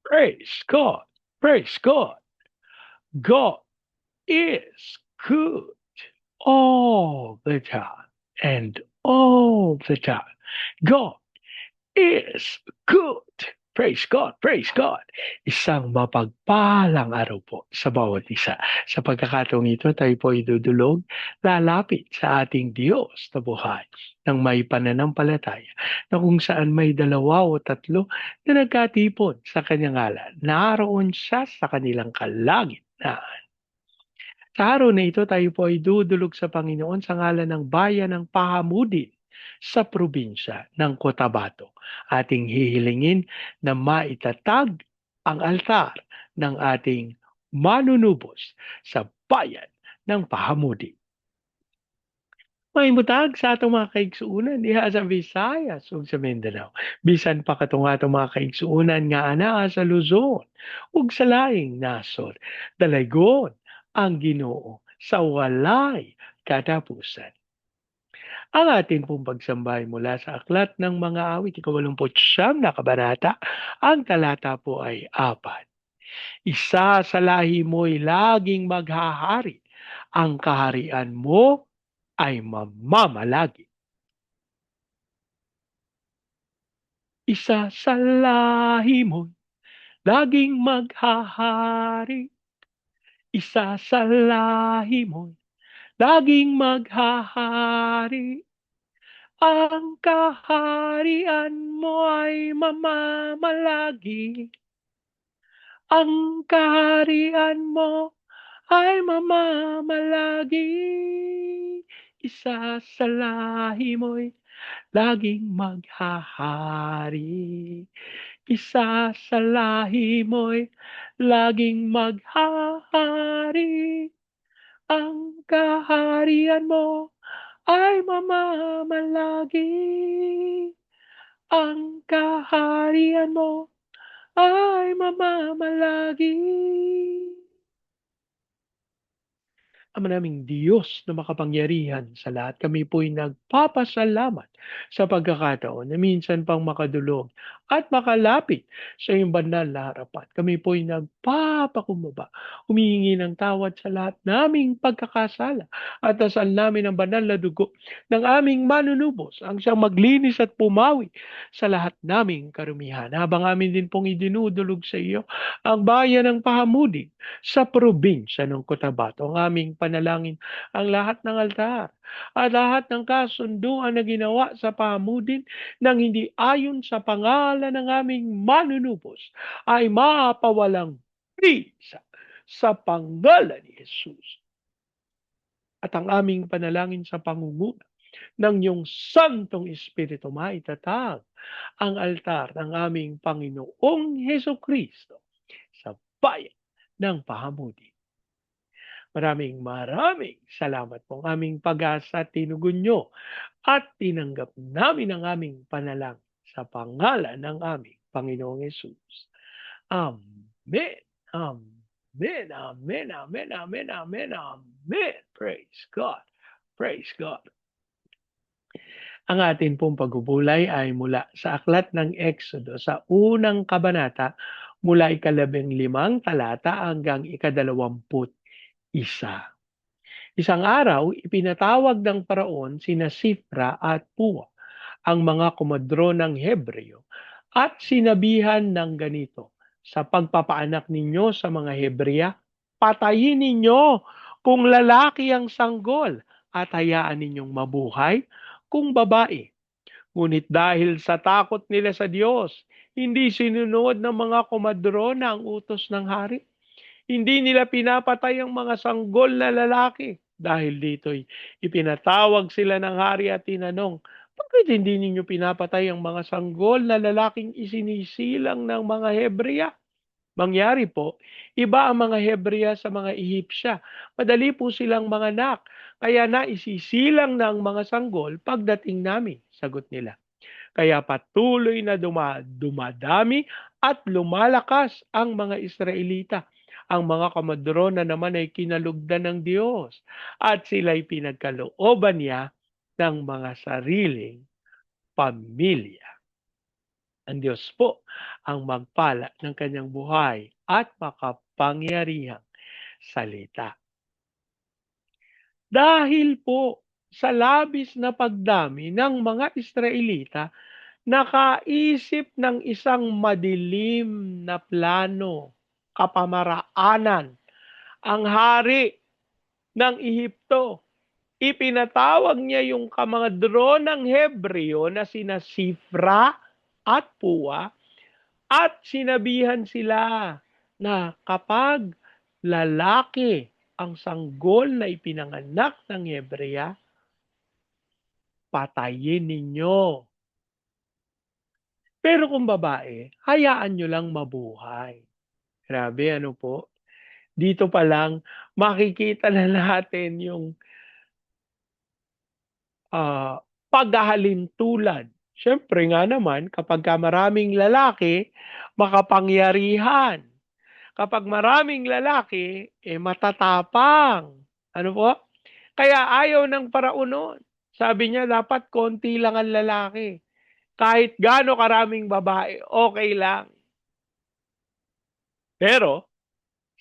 Praise God. Praise God. God is good all the time and all the time. God is good. Praise God, praise God. Isang mapagpalang araw po sa bawat isa. Sa pagkakataong ito, tayo po idudulog, lalapit sa ating Diyos na buhay ng may pananampalataya na kung saan may dalawa o tatlo na nagkatipon sa kanyang ngalan. Naroon siya sa kanilang kalagitnaan. Sa araw na ito, tayo po ay dudulog sa Panginoon sa ngalan ng bayan ng Pahamudin sa probinsya ng Cotabato. Ating hihilingin na maitatag ang altar ng ating manunubos sa bayan ng Pahamudin. Mahimutag sa atong mga kaigsuunan diha sa Visayas ug sa Mindanao. Bisan pa katong atong mga kaigsuunan nga anaa sa Luzon ug sa laing nasod. Dalaygon ang Ginoo sa walay katapusan. Ang ating pong pagsambay mula sa aklat ng mga awit, 89 na kabanata, ang talata po ay 4. Isa sa lahi mo'y laging maghahari, ang kaharian mo ay mamamalagi. Isa sa lahi mo'y laging maghahari. Isa sa lahi mo'y laging maghahari. Ang kaharian mo ay mamamalagi. Ang kaharian mo ay mamamalagi. Isa sa lahi mo'y laging maghahari. Isa sa lahi mo'y laging maghahari. Ang kaharian mo ay mamamalagi. Ang kaharian mo ay mamamalagi. Ama naming Diyos na makapangyarihan sa lahat, kami po'y nagpapasalamat sa pagkakataon na minsan pang makadulog at makalapit sa iyong banal na harapan. Kami po'y nagpapakumbaba, humihingi ng tawad sa lahat naming pagkakasala at dasal namin ang banal na dugo ng aming manunubos ang siyang maglinis at pumawi sa lahat naming karumihan. Habang amin din pong idinudulog sa iyo ang bayan ng Pahamudin sa probinsya ng Cotabato. Ang aming panalangin ang lahat ng altar at lahat ng kasunduan na ginawa sa Pahamudin nang hindi ayon sa pangalan ng aming manunubos ay mapawalang bisa sa pangalan ni Jesus. At ang aming panalangin sa pangunguna ng iyong Santong Espiritu maitatag ang altar ng aming Panginoong Heso Kristo sa bayan ng Pahamudin. Maraming salamat po ang aming pag-asa at tinugon nyo at tinanggap namin ang aming panalangin sa pangalan ng aming Panginoong Yesus. Amen. Amen. Amen. Amen. Amen. Amen. Amen. Praise God. Praise God. Ang atin pong pagbubulay ay mula sa aklat ng Exodo sa unang kabanata mula 15 talata hanggang 21. Isang araw, ipinatawag ng paraon sina Sifra at Pua, ang mga komadro ng Hebreo, at sinabihan ng ganito, sa pagpapaanak ninyo sa mga Hebrea, patayin ninyo kung lalaki ang sanggol at hayaan ninyong mabuhay kung babae. Ngunit dahil sa takot nila sa Diyos, hindi sinunod ng mga komadro na ang utos ng hari. Hindi nila pinapatay ang mga sanggol na lalaki. Dahil dito'y ipinatawag sila ng hari at tinanong, bakit hindi ninyo pinapatay ang mga sanggol na lalaking isinisilang ng mga Hebrea? Mangyari po, iba ang mga Hebrea sa mga Ehipsya. Madali po silang mga anak, kaya naisisilang na ang mga sanggol pagdating namin, sagot nila. Kaya patuloy na dumadami at lumalakas ang mga Israelita. Ang mga komadrona naman ay kinalugdan ng Diyos at sila'y pinagkalooban niya ng mga sariling pamilya. Ang Diyos po ang magpala ng kanyang buhay at makapangyarihang salita. Dahil po sa labis na pagdami ng mga Israelita, nakaisip ng isang madilim na plano, kapamaraanan, ang hari ng Ehipto. Ipinatawag niya yung kamadro ng Hebreo na sina Sifra at Pua at sinabihan sila na kapag lalaki ang sanggol na ipinanganak ng Hebrea, patayin ninyo. Pero kung babae, hayaan nyo lang mabuhay. Grabe, ano po? Dito pa lang, makikita na natin yung paghahalintulad. Siyempre nga naman, kapag maraming lalaki, makapangyarihan. Kapag maraming lalaki, matatapang. Ano po? Kaya ayaw ng paraon noon. Sabi niya, dapat konti lang ang lalaki. Kahit gaano karaming babae, okay lang. Pero,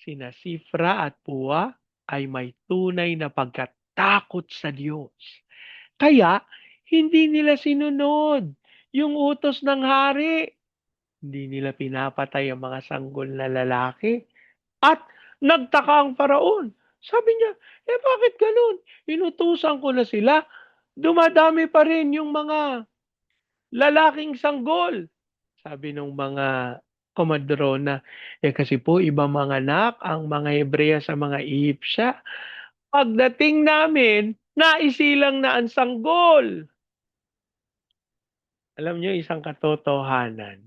sina Sifra at Pua ay may tunay na pagkatakot sa Diyos. Kaya, hindi nila sinunod yung utos ng hari. Hindi nila pinapatay ang mga sanggol na lalaki. At nagtaka ang paraon. Sabi niya, bakit ganun? Inutusan ko na sila. Dumadami pa rin yung mga lalaking sanggol. Sabi ng mga komadrona, kasi po iba mga anak ang mga Hebrea sa mga Ehipsya. Pagdating namin, naisilang na ang sanggol. Alam niyo, isang katotohanan.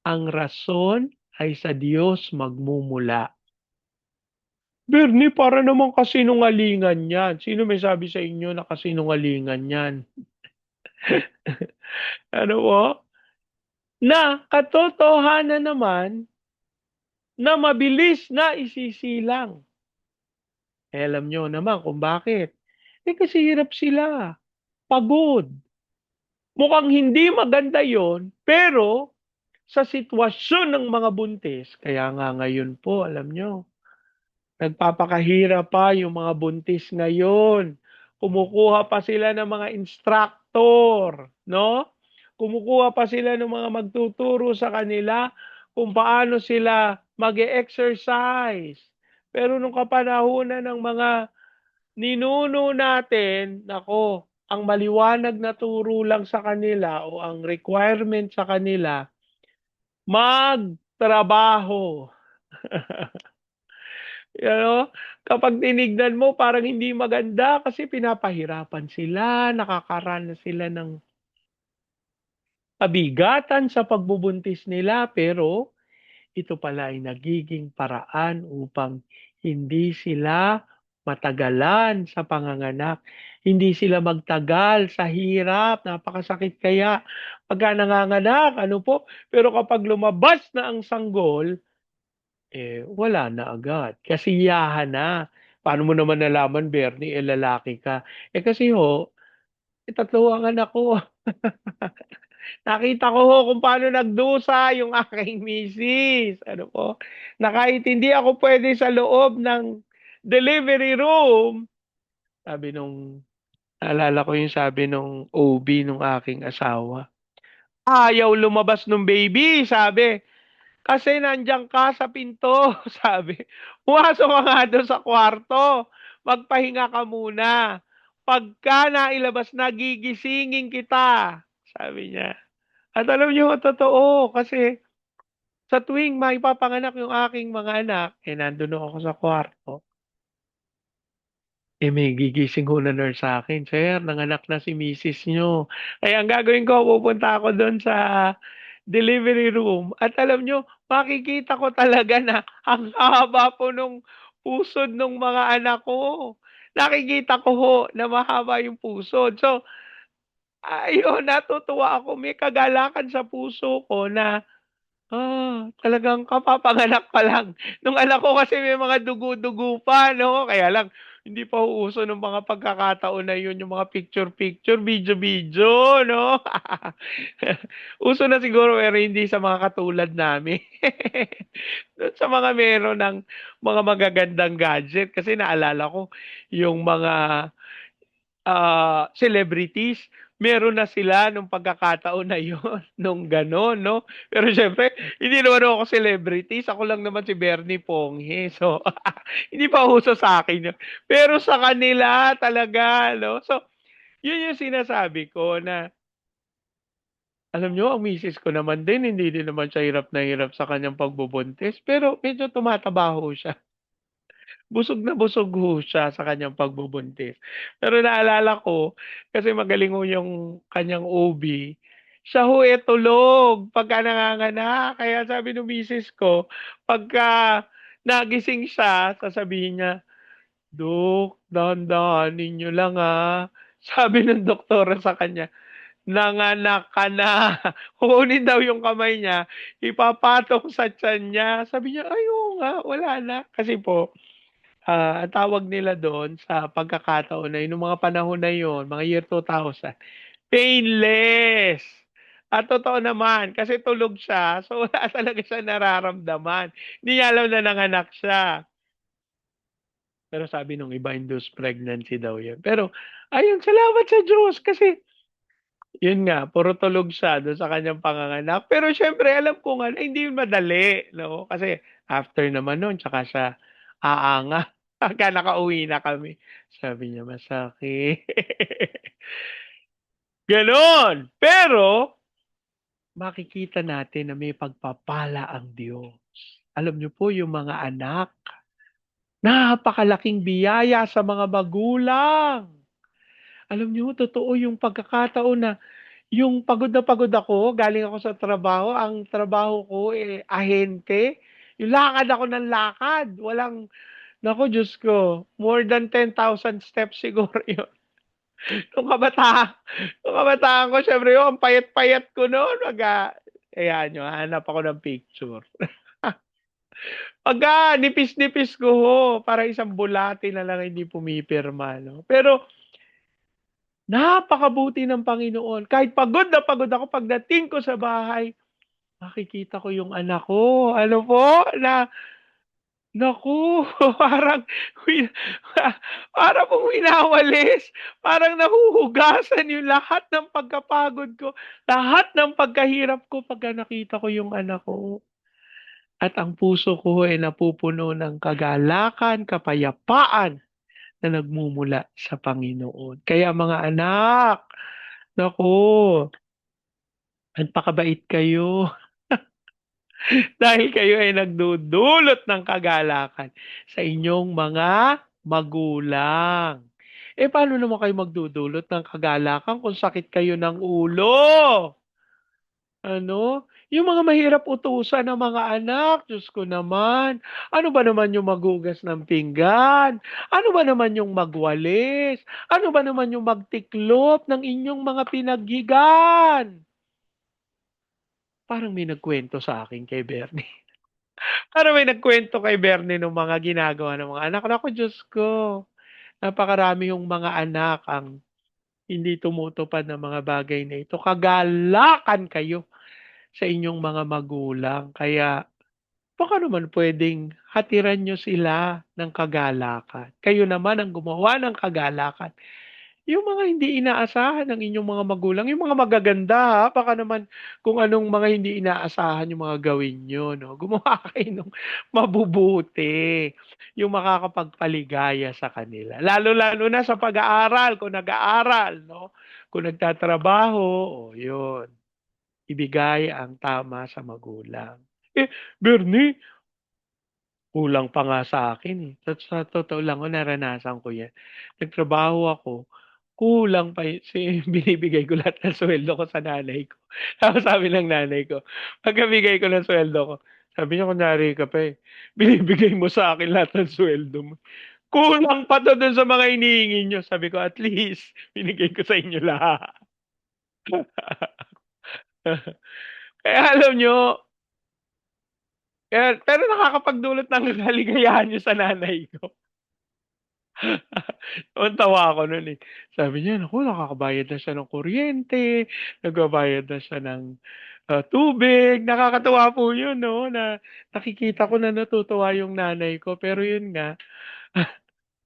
Ang rason ay sa Diyos magmumula. Bernie, para naman kasinungalingan yan. Sino may sabi sa inyo na kasinungalingan yan? Ano po? Na katotohanan naman na mabilis na isisilang. Alam nyo naman kung bakit. Kasi hirap sila. Pagod. Mukhang hindi maganda yon, pero sa sitwasyon ng mga buntis, kaya nga ngayon po, alam nyo, nagpapakahirap pa yung mga buntis ngayon. Kumukuha pa sila ng mga instructor, no? Kumukuha pa sila ng mga magtuturo sa kanila kung paano sila mag-exercise. Pero nung kapanahunan ng mga ninuno natin, nako, ang maliwanag na turo lang sa kanila o ang requirement sa kanila, magtrabaho. You know, kapag tinignan mo parang hindi maganda kasi pinapahirapan sila, nakakaranas sila ng kabigatan sa pagbubuntis nila, pero ito pala ay nagiging paraan upang hindi sila matagalan sa panganganak. Hindi sila magtagal sa hirap, napakasakit kaya pagka nanganganak, ano po, pero kapag lumabas na ang sanggol, wala na agad. Kasiyahan na. Paano mo naman nalaman, Bernie, lalaki ka? Kasi ho, tatlo ang anak ko. Nakita ko ho kung paano nagdusa yung aking misis. Ano po? Na kahit hindi ako pwede sa loob ng delivery room, sabi nung, naalala ko yung sabi nung OB nung aking asawa. Ayaw lumabas nung baby, sabi. Kasi nandiyan ka sa pinto, sabi. Pumasok ka nga doon sa kwarto. Magpahinga ka muna. Pagka nailabas na, gigisingin kita. Sabi niya. At alam niyo, totoo. Kasi sa tuwing maipapanganak yung aking mga anak, nandun ako sa kwarto. May gigising ho na nurse sa akin. Sir, nanganak na si misis nyo. Kaya ang gagawin ko, pupunta ako doon sa delivery room. At alam nyo, makikita ko talaga na ang haba po nung pusod ng mga anak ko. Nakikita ko ho na mahaba yung pusod. So, ayun, natutuwa ako. May kagalakan sa puso ko na talagang kapapanganak pa lang. Nung anak ko kasi may mga dugo-dugo pa, no? Kaya lang, Hindi pa uuso nung mga pagkakataon na yun, yung mga picture-picture, video-video, 'no? Uso na siguro pero hindi sa mga katulad namin. Dun sa mga meron ng mga magagandang gadget kasi naalala ko yung mga celebrities, meron na sila nung pagkakataon na yun, nung gano'n, 'no? Pero siyempre hindi naman ako celebrities, ako lang naman si Bernie Ponghe. So, hindi pa uso sa akin yun. Pero sa kanila talaga, 'no? So, yun yung sinasabi ko na alam niyo ang misis ko naman din hindi din naman siya hirap na hirap sa kanyang pagbubuntis, pero medyo tumataba ho siya. Busog na busog ho siya sa kanyang pagbubuntis. Pero naalala ko, kasi magaling ho yung kanyang OB, siya ho tulog pagka nanganganak. Kaya sabi nung misis ko, pagka nagising siya, sasabihin niya, "Dok, dahan-dahanin niyo lang, Sabi ng doktora sa kanya, "Nanganak ka na." Kukunin daw yung kamay niya, ipapatong sa tiyan niya. Sabi niya, "Ay, oo nga, wala na." Kasi po ang tawag nila do'n sa pagkakataon na 'yun, nung mga panahon na 'yun, mga year 2000, painless. At totoo naman kasi tulog siya, so wala talaga siyang nararamdaman. Hindi niya alam na nanganak siya. Pero sabi nung iba induced pregnancy daw 'yun. Pero ayun, salamat sa Diyos kasi 'yun nga, puro tulog siya do'n sa kanyang panganganak. Pero siyempre alam ko nga na hindi 'yun madali, 'no, kasi after naman no'n tsaka siya aanga pagka nakauwi na kami. Sabi niya, "Masakit." Gano'n. Pero makikita natin na may pagpapala ang Diyos. Alam niyo po yung mga anak, napakalaking biyaya sa mga magulang. Alam niyo totoo yung pagkakataon na yung pagod na ako, galing ako sa trabaho, ang trabaho ko, ahente. Yung lakad ako ng lakad, walang naku Diyos ko, more than 10,000 steps siguro yun. Nung kabataan nung kabataan ko siyempre yun, ang payat-payat ko no'n ayan niyo, hahanap ako ng picture. Pagka nipis-nipis ko ho, parang isang bulate na lang hindi pumipirma 'no. Pero napakabuti ng Panginoon, kahit pagod na pagod ako pagdating ko sa bahay, makikita ko yung anak ko, ano po, na naku, parang wi para pong winawalis, parang nahuhugasan yung lahat ng pagkapagod ko, lahat ng pagkahirap ko pagka nakita ko yung anak ko. At ang puso ko ay napupuno ng kagalakan, kapayapaan na nagmumula sa Panginoon. Kaya mga anak, naku, magpakabait kayo. Dahil kayo ay nagdudulot ng kagalakan sa inyong mga magulang. Eh, paano naman kayo magdudulot ng kagalakan kung sakit kayo ng ulo? Ano? Yung mga mahirap utusan ng mga anak, Diyos ko naman. Ano ba naman yung maghugas ng pinggan? Ano ba naman yung magwalis? Ano ba naman yung magtiklop ng inyong mga pinaghigan? Parang may nagkwento sa akin kay Bernie. Parang may nagkwento kay Bernie nung mga ginagawa ng mga anak. Naku, Diyos ko, napakarami yung mga anak ang hindi tumutupad ng mga bagay na ito. Kagalakan kayo sa inyong mga magulang. Kaya baka naman puwedeng hatiran niyo sila ng kagalakan. Kayo naman ang gumawa ng kagalakan. Yung mga hindi inaasahan ng inyong mga magulang, yung mga magaganda, baka naman kung anong mga hindi inaasahan yung mga gawin niyo 'no. Gumawa kayo ng mabubuti, yung makakapagpaligaya sa kanila. Lalo-lalo na sa pag-aaral, kung nag-aaral 'no, kung nagtatrabaho, oh yun, ibigay ang tama sa magulang. Eh, Bernie, kulang pa nga sa akin, eh. Sa totoo lang ho naranasan ko 'yan. Nagtrabaho ako, kulang pa binibigay ko lahat ng suweldo ko sa nanay ko. Tapos sabi ng nanay ko, pagkabigay ko ng suweldo ko, sabi niya, "Kunyari ka pa, eh. Binibigay mo sa akin lahat ng suweldo mo. Kulang pa 'to dun sa mga hinihingi niyo." Sabi ko, "At least binigay ko sa inyo lahat." Kaya alam niyo, pero nakakapagdulot ng kaligayahan 'yun sa nanay ko. Tawa ako nun, eh. Sabi niya, naku, nakakabayad na siya ng kuryente, nagbabayad na siya ng, tubig. Nakakatuwa po yun 'no, na nakikita ko na natutuwa yung nanay ko. Pero yun nga,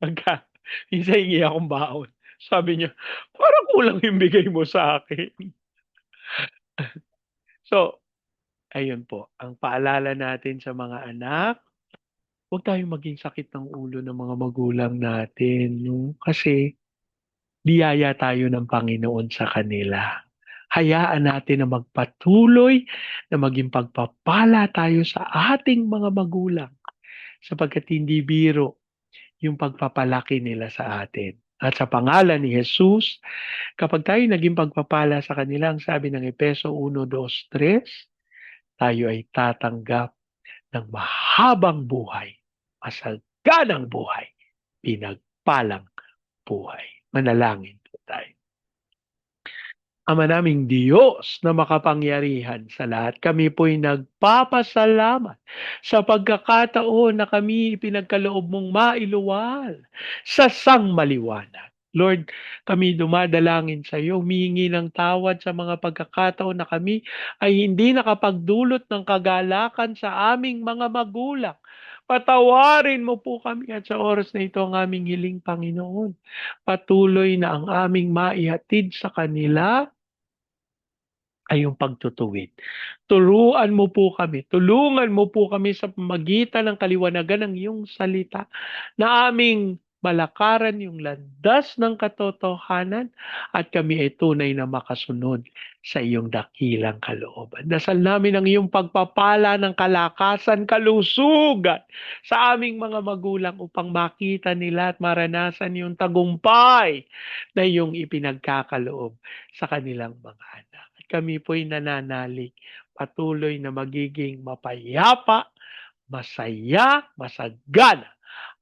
pagka minsan hingi akong baon, sabi niya, "Parang kulang yung bigay mo sa akin." So, ayun po, ang paalala natin sa mga anak, huwag tayong maging sakit ng ulo ng mga magulang natin 'no, kasi biyaya tayo ng Panginoon sa kanila. Hayaan natin na magpatuloy na maging pagpapala tayo sa ating mga magulang sapagkat hindi biro yung pagpapalaki nila sa atin. At sa pangalan ni Jesus, kapag tayo naging pagpapala sa kanila, ang sabi ng Efeso 1:2-3, tayo ay tatanggap ng mahabang buhay, masaganang buhay, pinagpalang buhay. Manalangin po tayo. Ama naming Diyos na makapangyarihan sa lahat, kami po'y nagpapasalamat sa pagkakataon na kami pinagkaloob mong mailuwal sa sangmaliwanag. Lord, kami dumadalangin sa iyo, humihingi ng tawad sa mga pagkakataon na kami ay hindi nakapagdulot ng kagalakan sa aming mga magulang. Patawarin mo po kami at sa oras na ito ang aming hiling, Panginoon. Patuloy na ang aming maihatid sa kanila ay yung pagtutuwid. Tulungan mo po kami sa pamagitan ng kaliwanagan ng iyong salita na aming malakaran yung landas ng katotohanan at kami ay tunay na makasunod sa iyong dakilang kalooban. Dasal namin ang iyong pagpapala ng kalakasan, kalusugan sa aming mga magulang upang makita nila at maranasan yung tagumpay na iyong ipinagkakaloob sa kanilang mga anak. At kami po'y nananalig patuloy na magiging mapayapa, masaya, masagana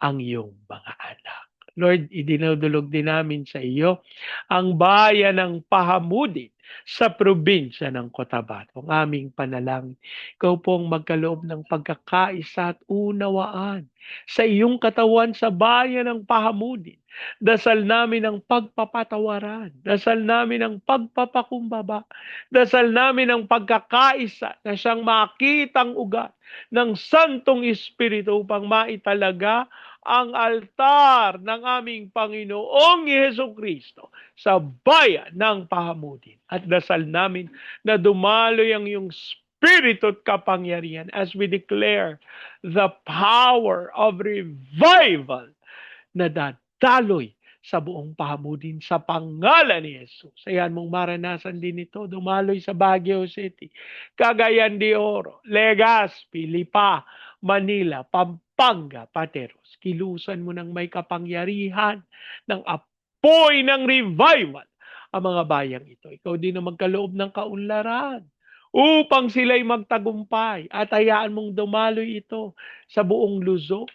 ang iyong mga anak. Lord, idinudulog din namin sa iyo ang bayan ng Pahamudin sa probinsya ng Cotabato. Ang aming panalangin, ikaw pong magkaloob ng pagkakaisa at unawaan sa iyong katawan sa bayan ng Pahamudin. Dasal namin ang pagpapatawaran, dasal namin ang pagpapakumbaba, dasal namin ang pagkakaisa na siyang makitang ugat ng Santong Espiritu upang maitalaga ang altar ng aming Panginoong Yeso Kristo sa bayan ng Pahamudin. At dasal namin na dumaloy ang iyong Espiritu at kapangyarihan as we declare the power of revival na dadaloy sa buong Pahamudin sa pangalan ni Jesus. Ayan mong maranasan din ito, dumaloy sa Baguio City, Cagayan de Oro, Legazpi, Lipa, Manila, Pampanga, Pateros. Kilusan mo ng may kapangyarihan ng apoy ng revival ang mga bayang ito. Ikaw din na magkaloob ng kaunlaran upang sila'y magtagumpay at hayaan mong dumaloy ito sa buong Luzon,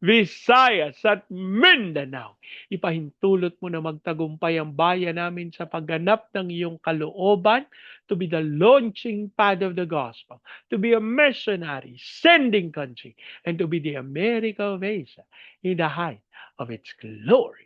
Visayas at Mindanao. Ipahintulot mo na magtagumpay ang bayan namin sa pagganap ng iyong kalooban to be the launching pad of the gospel, to be a missionary, sending country, and to be the America of Asia in the height of its glory.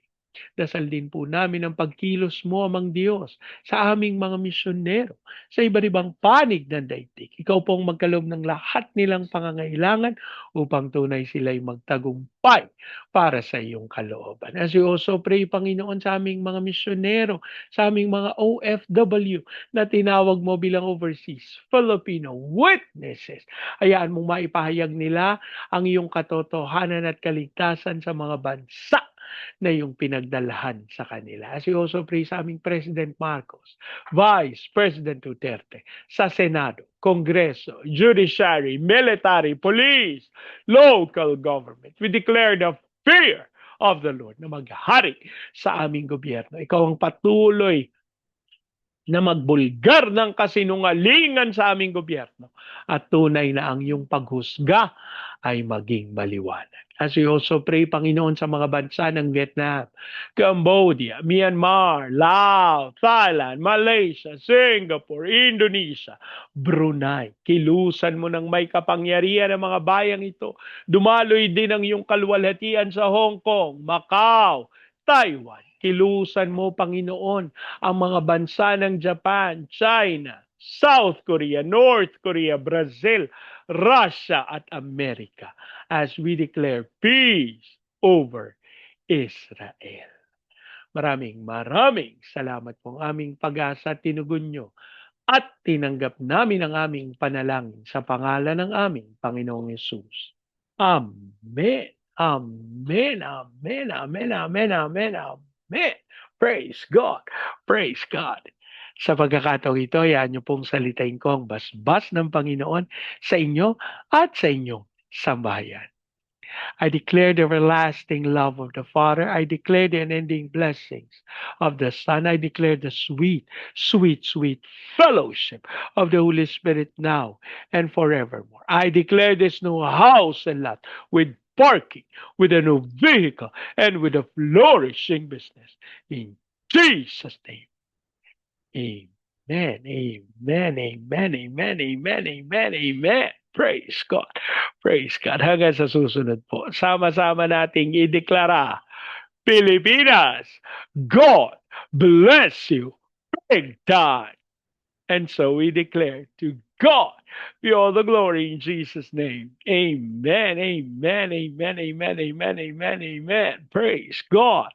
Dasal din po namin ang pagkilos mo, amang Diyos, sa aming mga misyonero sa iba't ibang panig ng daigdig. Ikaw pong magkaloob ng lahat nilang pangangailangan upang tunay sila'y magtagumpay para sa iyong kalooban. As we also pray, Panginoon, sa aming mga misyonero, sa aming mga OFW na tinawag mo bilang overseas Filipino witnesses. Hayaan mong maipahayag nila ang iyong katotohanan at kaligtasan sa mga bansa na yung pinagdalahan sa kanila. As we also pray sa aming President Marcos, Vice President Duterte, sa Senado, Kongreso, Judiciary, Military, Police, Local Government. We declare the fear of the Lord na maghari sa aming gobyerno. Ikaw ang patuloy na magbulgar ng kasinungalingan sa aming gobyerno at tunay na ang iyong paghusga ay maging maliwanag. As we also pray, Panginoon, sa mga bansa ng Vietnam, Cambodia, Myanmar, Laos, Thailand, Malaysia, Singapore, Indonesia, Brunei. Kilusan mo ng may kapangyarihan ang mga bayang ito. Dumaloy din ang iyong kalwalhatian sa Hong Kong, Macau, Taiwan. Kilusan mo, Panginoon, ang mga bansa ng Japan, China, South Korea, North Korea, Brazil, Russia at Amerika as we declare peace over Israel. Maraming salamat po aming pag-asa at tinugon nyo at tinanggap namin ang aming panalangin sa pangalan ng aming Panginoong Yesus. Amen. Amen. Amen. Amen. Amen. Amen. Amen. Praise God. Praise God. Sa pagkakataong ito, yan niyo pong salitain ko ang basbas ng Panginoon sa inyo at sa inyong sambahayan. I declare the everlasting love of the Father. I declare the unending blessings of the Son. I declare the sweet, sweet, sweet fellowship of the Holy Spirit now and forevermore. I declare this new house and lot with parking, with a new vehicle, and with a flourishing business. In Jesus' name. Amen, amen, amen, amen, amen, amen, amen. Praise God. Praise God. Hanggang sa susunod po, sama-sama nating ideklara, Pilipinas, God bless you big time. And so we declare to God be all the glory in Jesus' name. Amen, amen, amen, amen, amen, amen, amen. Praise God.